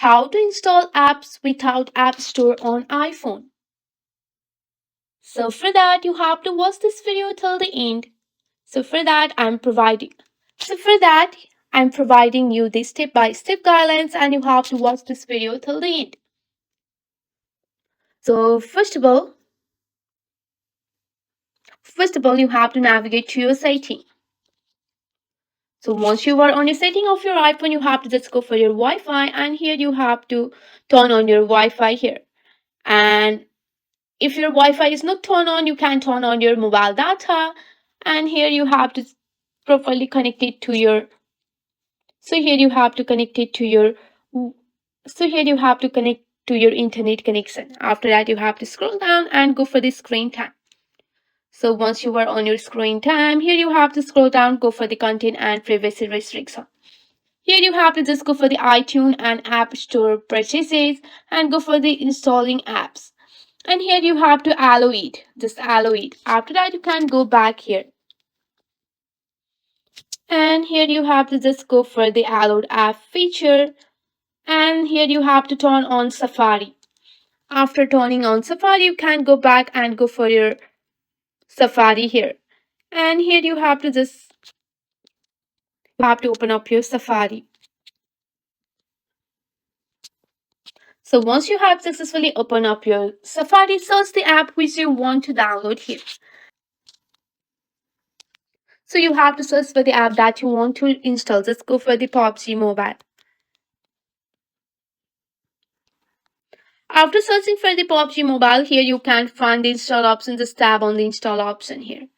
How to install apps without App Store on iPhone. So for that you have to watch this video till the end. So for that I'm providing you the step-by-step guidelines and you have to watch this video till the end. So first of all you have to navigate to your setting. So once you are on your setting of your iPhone, you have to just go for your Wi-Fi and here you have to turn on your Wi-Fi here. And if your Wi-Fi is not turned on, you can turn on your mobile data and here you have to properly connect it to your internet connection. After that you have to scroll down and go for the screen time. So once you are on your screen time, here you have to scroll down, go for the content and privacy restriction. Here you have to just go for the iTunes and App Store purchases and go for the installing apps. And here you have to allow it. Just allow it. After that you can go back here. And here you have to just go for the allowed app feature. And here you have to turn on Safari. After turning on Safari, you can go back and go for your Safari here. And here you have to open up your Safari. So once you have successfully opened up your Safari, search the app which you want to download here. So you have to search for the app that you want to install. Just go for the PUBG Mobile. After searching for the PUBG Mobile, here you can find the install option. Just tap on the install option here.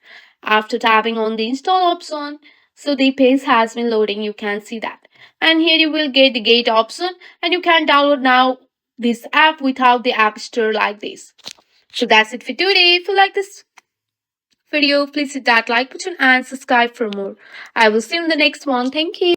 After tapping on the install option, so the page has been loading, you can see that. And here you will get the gate option and you can download now this app without the App Store like this. So that's it for today. If you like this video, please hit that like button and subscribe for more. I will see you in the next one. Thank you.